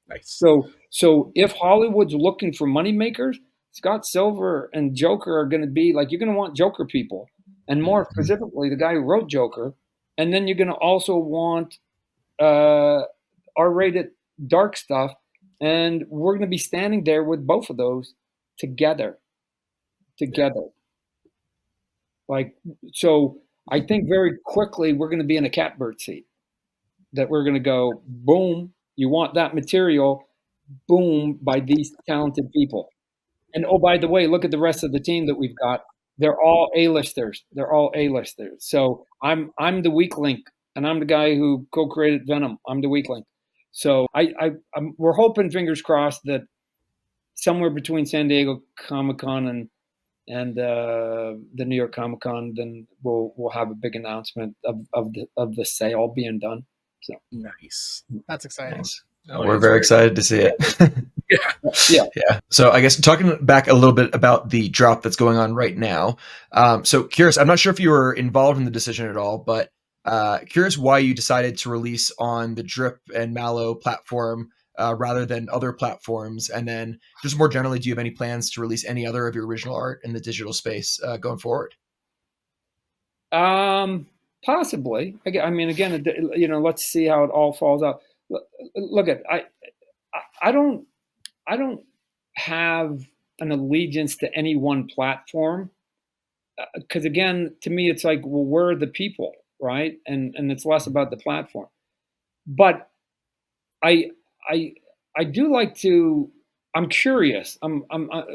Nice. So if Hollywood's looking for moneymakers, Scott Silver and Joker are going to be like, you're going to want Joker people, and more specifically, the guy who wrote Joker. And then you're going to also want R-rated dark stuff. And we're going to be standing there with both of those together. Like, so I think very quickly we're going to be in a catbird seat, that we're going to go, boom, you want that material, boom, by these talented people. And oh, by the way, look at the rest of the team that we've got. They're all A-listers. So I'm the weak link, and I'm the guy who co-created Venom. I'm the weak link. So we're hoping, fingers crossed, that somewhere between San Diego Comic-Con and the New York Comic-Con, then we'll have a big announcement of the sale being done. So nice. That's exciting. Nice. We're very excited to see it. Yeah. So I guess talking back a little bit about the drop that's going on right now. So curious, I'm not sure if you were involved in the decision at all, but curious why you decided to release on the Drip and Mow platform rather than other platforms. And then just more generally, do you have any plans to release any other of your original art in the digital space going forward? Possibly. I mean, again, let's see how it all falls out. Look at, I don't have an allegiance to any one platform, because again, to me, it's like, well, we're the people, right? And it's less about the platform. But I do like to. I'm curious.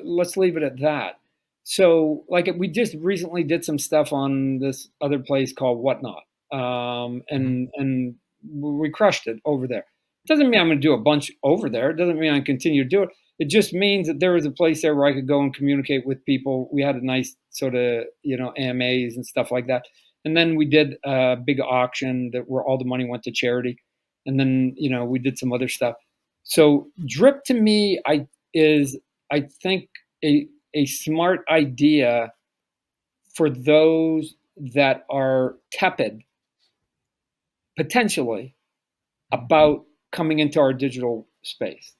Let's leave it at that. So, like, we just recently did some stuff on this other place called Whatnot, and we crushed it over there. Doesn't mean I'm going to do a bunch over there. It doesn't mean I continue to do it. It just means that there was a place there where I could go and communicate with people. We had a nice sort of, AMAs and stuff like that. And then we did a big auction where all the money went to charity. And then, we did some other stuff. So Drip to me, I think a smart idea for those that are tepid, potentially, about coming into our digital space,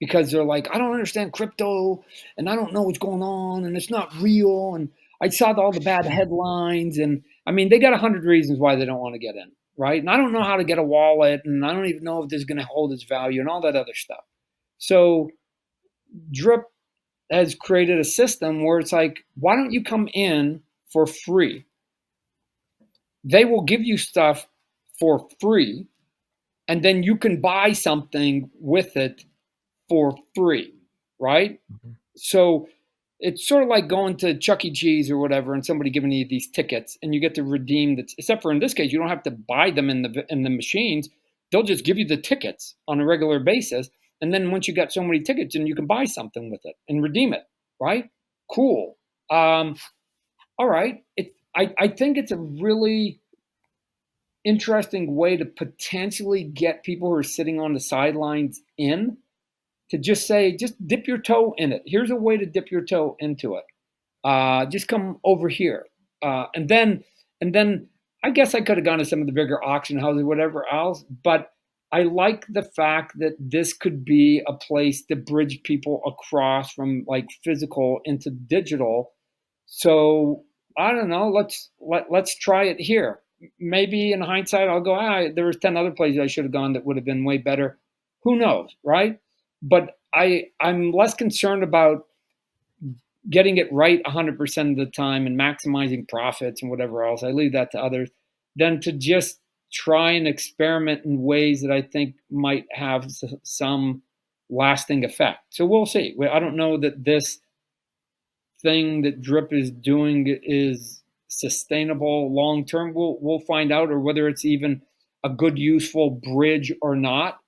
because they're like, I don't understand crypto, and I don't know what's going on, and it's not real, and I saw all the bad headlines, and I mean, they got 100 reasons why they don't want to get in, right? And I don't know how to get a wallet, and I don't even know if this is going to hold its value, and all that other stuff. So Drip has created a system where it's like, why don't you come in for free? They will give you stuff for free, and then you can buy something with it for free, right? Mm-hmm. So it's sort of like going to Chuck E. Cheese or whatever, and somebody giving you these tickets, and you get to redeem that. Except for in this case, you don't have to buy them in the machines. They'll just give you the tickets on a regular basis, and then once you got so many tickets, and you can buy something with it and redeem it, right? Cool. All right. I think it's a really interesting way to potentially get people who are sitting on the sidelines in, to just say, just dip your toe in it. Here's a way to dip your toe into it. Just come over here. And then I guess I could have gone to some of the bigger auction houses, whatever else, but I like the fact that this could be a place to bridge people across from like physical into digital. So I don't know. Let's try it here. Maybe in hindsight, I'll go. There was 10 other places I should have gone that would have been way better. Who knows, right? But I'm less concerned about getting it right 100% of the time and maximizing profits and whatever else. I leave that to others, than to just try and experiment in ways that I think might have some lasting effect. So we'll see. I don't know that this thing that Drip is doing is sustainable long term. We'll find out, or whether it's even a good, useful bridge or not.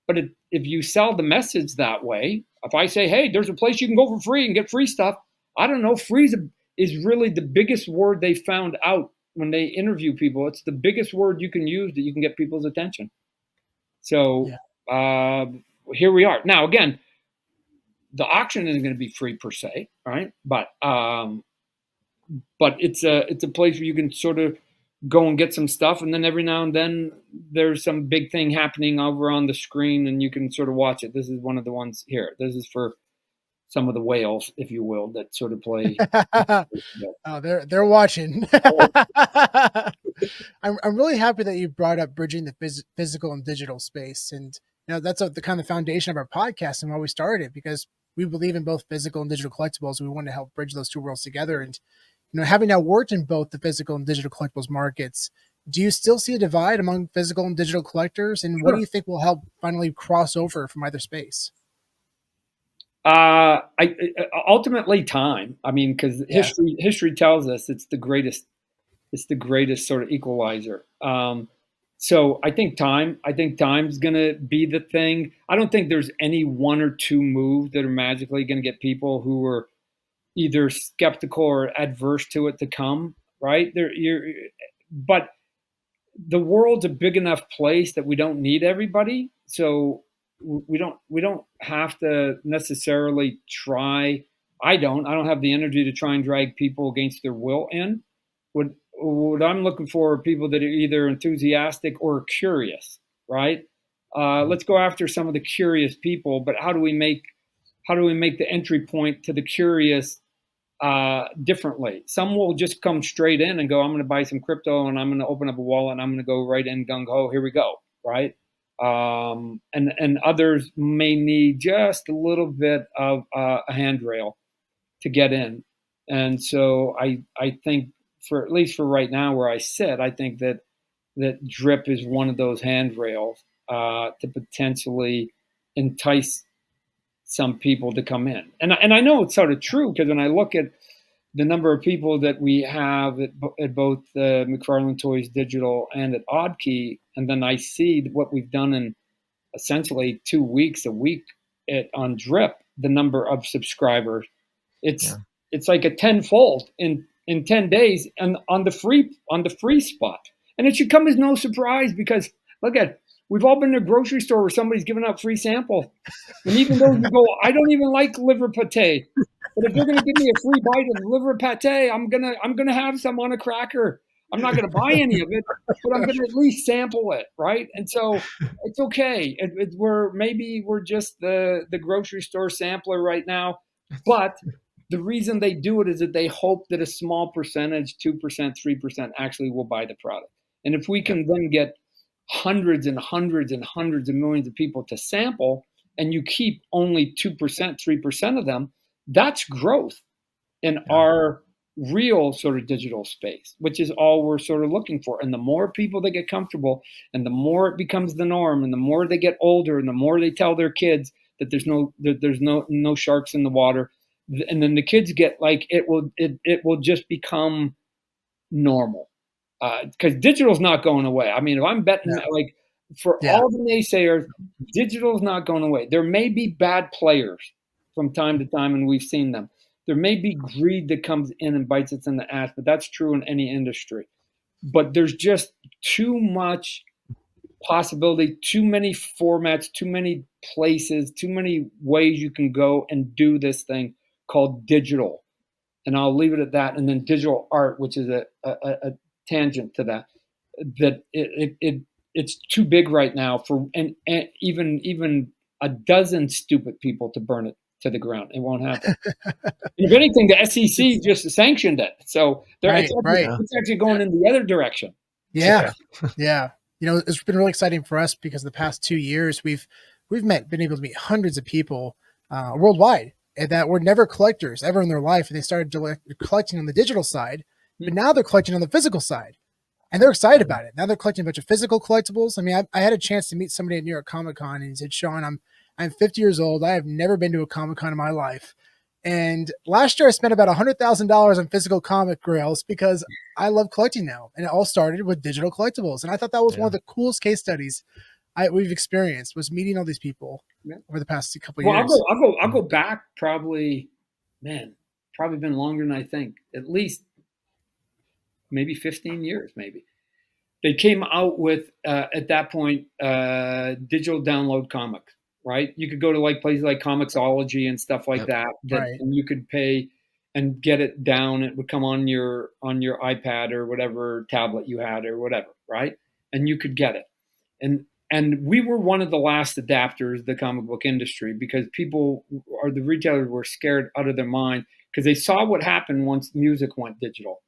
But if you sell the message that way, if I say, hey, there's a place you can go for free and get free stuff, I don't know, free is really the biggest word they found out when they interview people. It's the biggest word you can use that you can get people's attention. So here we are. Now, again, the auction isn't going to be free per se, right? But it's a place where you can sort of go and get some stuff, and then every now and then there's some big thing happening over on the screen, and you can sort of watch it. This is one of the ones here. This is for some of the whales, if you will, that sort of play. Oh, they're watching. I'm really happy that you brought up bridging the physical and digital space, and that's the kind of foundation of our podcast and why we started, because we believe in both physical and digital collectibles. We want to help bridge those two worlds together. And having now worked in both the physical and digital collectibles markets, do you still see a divide among physical and digital collectors? And what do you think will help finally cross over from either space? Ultimately time. I mean, because history tells us it's the greatest sort of equalizer. So I think time's going to be the thing. I don't think there's any one or two moves that are magically going to get people who are either skeptical or adverse to it to come, right? But the world's a big enough place that we don't need everybody. So we don't have to necessarily try. I don't have the energy to try and drag people against their will in. What I'm looking for are people that are either enthusiastic or curious, right? Let's go after some of the curious people, but how do we make the entry point to the curious differently? Some will just come straight in and go, I'm going to buy some crypto and I'm going to open up a wallet and I'm going to go right in gung ho. Here we go, right? And others may need just a little bit of a handrail to get in. And so I think, for at least for right now where I sit, I think that Drip is one of those handrails to potentially entice some people to come in. And I know it's sort of true, because when I look at the number of people that we have at both McFarlane Toys Digital and at Oddkey, and then I see what we've done in essentially 2 weeks, a week on Drip, the number of subscribers, it's like a tenfold in 10 days and on the free spot. And it should come as no surprise, because look at, we've all been to a grocery store where somebody's giving out free sample. And even though you go, I don't even like liver pate, but if they're going to give me a free bite of liver pate, I'm gonna have some on a cracker. I'm not going to buy any of it, but I'm going to at least sample it, right? And so it's okay. We're just the grocery store sampler right now, but the reason they do it is that they hope that a small percentage, 2%, 3%, actually will buy the product. And if we can then get hundreds and hundreds and hundreds of millions of people to sample, and you keep only 2%, 3% of them, that's growth in our real sort of digital space, which is all we're sort of looking for. And the more people that get comfortable, and the more it becomes the norm, and the more they get older, and the more they tell their kids that there's no sharks in the water, and then the kids get like, it will just become normal, because digital's not going away. I mean, if I'm betting like, for all the naysayers, digital's not going away. There may be bad players from time to time, and we've seen them. There may be greed that comes in and bites us in the ass, but that's true in any industry. But there's just too much possibility, too many formats, too many places, too many ways you can go and do this thing called digital. And I'll leave it at that. And then digital art, which is a tangent to that. that it's too big right now for and even a dozen stupid people to burn it to the ground. It won't happen. If anything, the SEC just sanctioned it, so Right, right. it's actually going in the other direction. Yeah, yeah. You know, it's been really exciting for us because the past 2 years we've been able to meet hundreds of people worldwide, and that were never collectors ever in their life, and they started collecting on the digital side, but now they're collecting on the physical side, and they're excited about it. Now they're collecting a bunch of physical collectibles. I mean, I had a chance to meet somebody at New York Comic Con, and he said, "Sean, I'm 50 years old. I have never been to a Comic Con in my life." And last year I spent about $100,000 on physical comic grails because I love collecting now. And it all started with digital collectibles. And I thought that was one of the coolest case studies we've experienced, was meeting all these people over the past couple of years. I'll go back probably been longer than I think. At least maybe 15 years, maybe. They came out with, at that point, digital download comics. Right, you could go to like places like Comixology and stuff like that, and you could pay and get it down. It would come on your iPad or whatever tablet you had or whatever, right? And you could get it. And we were one of the last adapters, the comic book industry, because people or the retailers were scared out of their mind because they saw what happened once music went digital,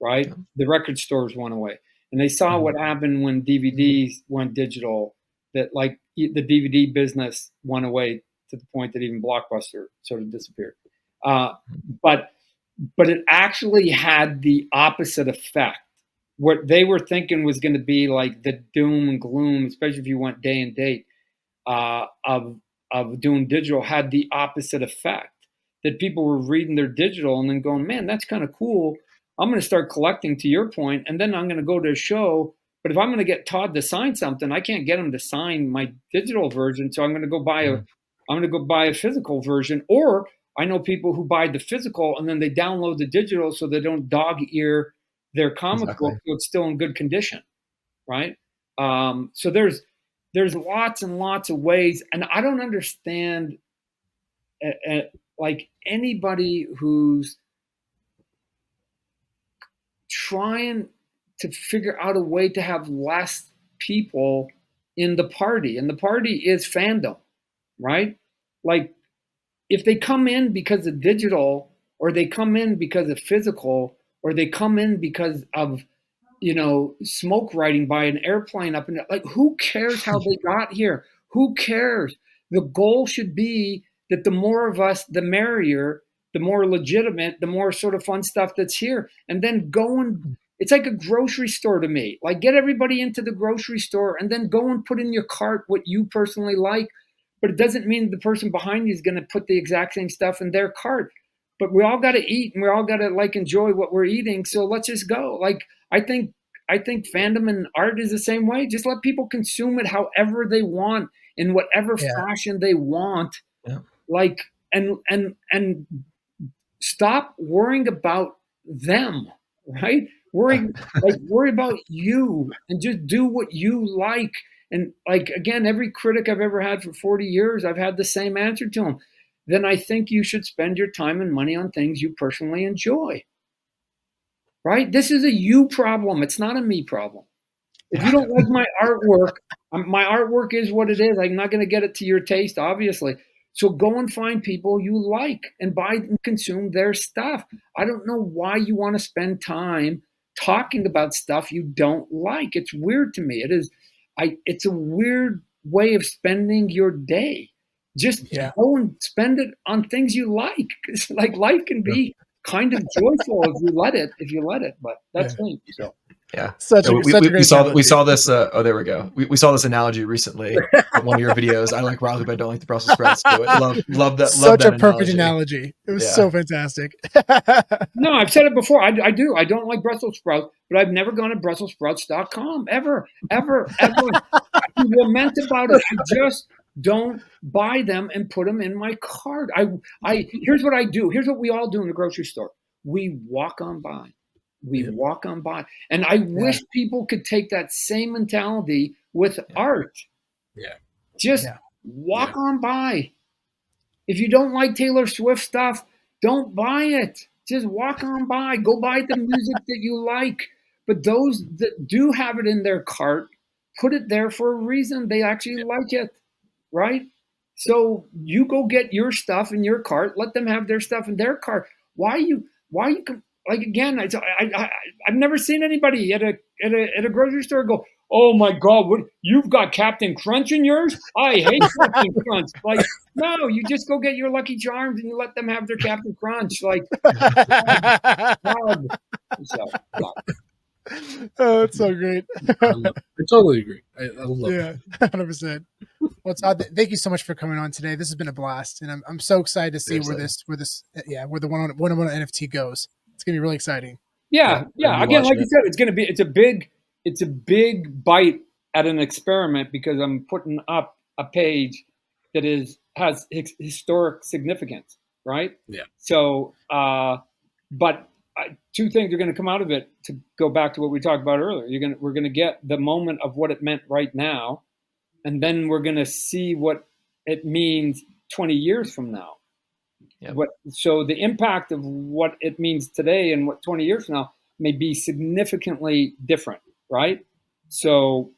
right? Yeah. The record stores went away, and they saw what happened when DVDs went digital. That like the DVD business went away to the point that even Blockbuster sort of disappeared. But it actually had the opposite effect. What they were thinking was going to be like the doom and gloom, especially if you went day and date of doing digital, had the opposite effect. That people were reading their digital and then going, man, that's kind of cool. I'm going to start collecting, to your point, and then I'm going to go to a show. But if I'm going to get Todd to sign something, I can't get him to sign my digital version. So I'm going to go buy a physical version. Or I know people who buy the physical and then they download the digital so they don't dog ear their comic book, so it's still in good condition, right? So there's lots and lots of ways, and I don't understand like anybody who's trying to figure out a way to have less people in the party. And the party is fandom, right? Like if they come in because of digital, or they come in because of physical, or they come in because of, smoke writing by an airplane up in there, like who cares how they got here? Who cares? The goal should be that the more of us, the merrier, the more legitimate, the more sort of fun stuff that's here. And then it's like a grocery store to me. Like get everybody into the grocery store and then go and put in your cart what you personally like. But it doesn't mean the person behind you is going to put the exact same stuff in their cart. But we all got to eat and we all got to like enjoy what we're eating. So let's just go. Like I think fandom and art is the same way. Just let people consume it however they want, in whatever fashion they want. Yeah. Like and stop worrying about them, right? Worry about you and just do what you like. And like, again, every critic I've ever had for 40 years, I've had the same answer to them. Then I think you should spend your time and money on things you personally enjoy, right? This is a you problem. It's not a me problem. If you don't like my artwork is what it is. I'm not going to get it to your taste, obviously. So go and find people you like and buy and consume their stuff. I don't know why you want to spend time talking about stuff you don't like. It's weird to me. It's a weird way of spending your day. Just go and spend it on things you like. It's like life can be kind of joyful if you let it. But that's me. So. Yeah, we saw this. There we go. We saw this analogy recently in one of your videos. I like broccoli, but I don't like the Brussels sprouts. Love that. Such a perfect analogy. It was so fantastic. No, I've said it before. I do. I don't like Brussels sprouts, but I've never gone to BrusselsSprouts.com ever. I lament about it. I just don't buy them and put them in my cart. Here's what I do. Here's what we all do in the grocery store. We walk on by. Walk on by. And I wish people could take that same mentality with art. Yeah. Just walk on by. If you don't like Taylor Swift stuff, don't buy it. Just walk on by. Go buy the music that you like. But those that do have it in their cart, put it there for a reason. They actually like it, right? So you go get your stuff in your cart. Let them have their stuff in their cart. Why you like again? I've never seen anybody at a grocery store go, "Oh my God, what you've got Captain Crunch in yours? I hate Captain Crunch." Like, no, you just go get your Lucky Charms and you let them have their Captain Crunch. Like, so, Oh, that's so great. I totally agree. I love Yeah, it. 100%. Well, Todd, thank you so much for coming on today. This has been a blast, and I'm so excited to see where the one-on-one NFT goes. It's gonna be really exciting. yeah. Again, like you said, it's a big bite at an experiment because I'm putting up a page that has historic significance, right? Yeah. So, but two things are going to come out of it. To go back to what we talked about earlier, we're going to get the moment of what it meant right now, and then we're going to see what it means 20 years from now. Yep. So the impact of what it means today and what 20 years from now may be significantly different, right? So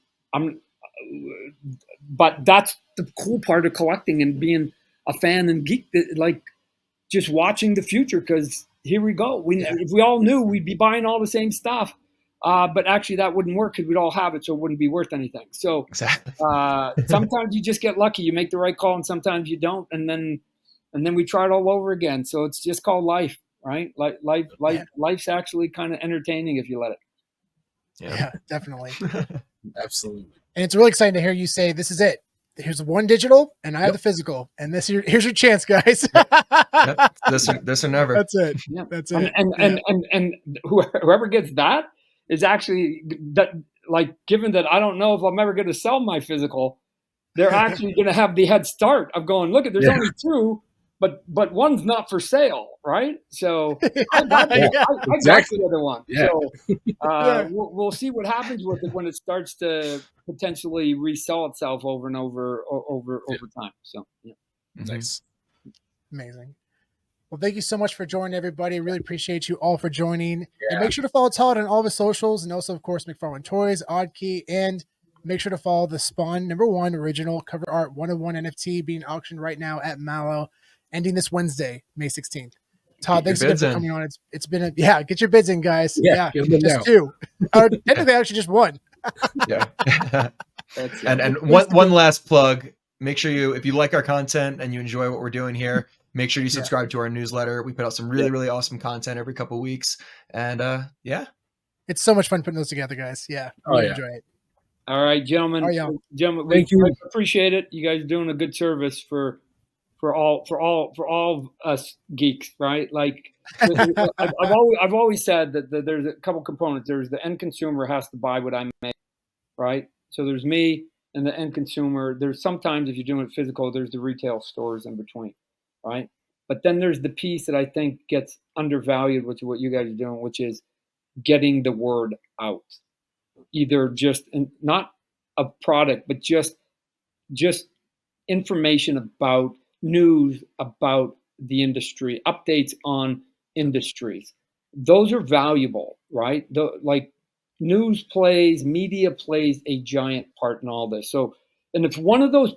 but that's the cool part of collecting and being a fan and geek, like just watching the future, because here we go. If we all knew, we'd be buying all the same stuff. But actually that wouldn't work because we'd all have it, so it wouldn't be worth anything. So Exactly. sometimes you just get lucky. You make the right call and sometimes you don't. And then we try it all over again. So it's just called life, right? Life's actually kind of entertaining if you let it. Yeah, definitely. Absolutely. And it's really exciting to hear you say, this is it. Here's one digital and I have the physical, and here's your chance, guys. Yep. This or never. That's it. Yeah. That's it. And whoever gets that is actually that, like, given that I don't know if I'm ever going to sell my physical, they're actually going to have the head start of going, look, there's only two, but one's not for sale, right? So I got the other one. Yeah. So we'll see what happens with it when it starts to potentially resell itself over and over time. So Nice. Amazing. Well, thank you so much for joining, everybody. Really appreciate you all for joining. Yeah. And make sure to follow Todd on all of his socials, and also, of course, McFarlane Toys, Oddkey, and make sure to follow the Spawn #1 original cover art 101 NFT being auctioned right now at Mallow, ending this Wednesday, May 16th. Todd, thanks again for coming on. It's been get your bids in, guys. Yeah, just two. Technically, actually, just one. Yeah. And one last plug. Make sure if you like our content and you enjoy what we're doing here, make sure you subscribe to our newsletter. We put out some really awesome content every couple of weeks. And it's so much fun putting those together, guys. Yeah. Really enjoy it. All right, gentlemen. Gentlemen, thank you. Appreciate it. You guys are doing a good service for all us geeks, right? Like I've always said that there's a couple components. There's the end consumer has to buy what I make, right? So there's me and the end consumer. There's sometimes, if you're doing it physical, there's the retail stores in between, right? But then there's the piece that I think gets undervalued, which is what you guys are doing, which is getting the word out. Either just not a product, but just information about news about the industry, updates on industries. Those are valuable, right? Like media plays a giant part in all this. So, and if one of those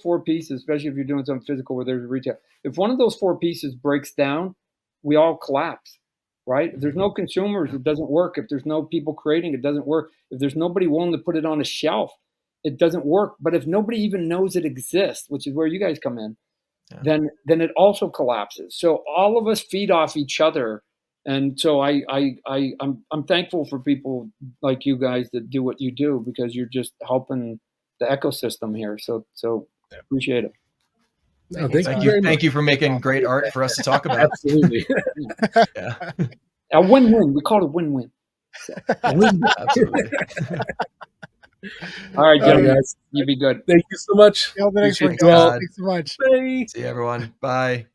four pieces, especially if you're doing something physical where there's retail, if one of those four pieces breaks down, we all collapse, right? If there's no consumers, it doesn't work. If there's no people creating, it doesn't work. If there's nobody willing to put it on a shelf, it doesn't work. But if nobody even knows it exists, which is where you guys come in, then it also collapses. So all of us feed off each other. And so I'm thankful for people like you guys that do what you do, because you're just helping the ecosystem here. So appreciate it. No, thank you. Thank you for making great art for us to talk about. Absolutely. Yeah. A win-win. We call it a win-win. Absolutely. All right, gentlemen. Guys. You be good. Thank you so much. Thanks so much. Well, Thanks so much. bye. See you, everyone. Bye.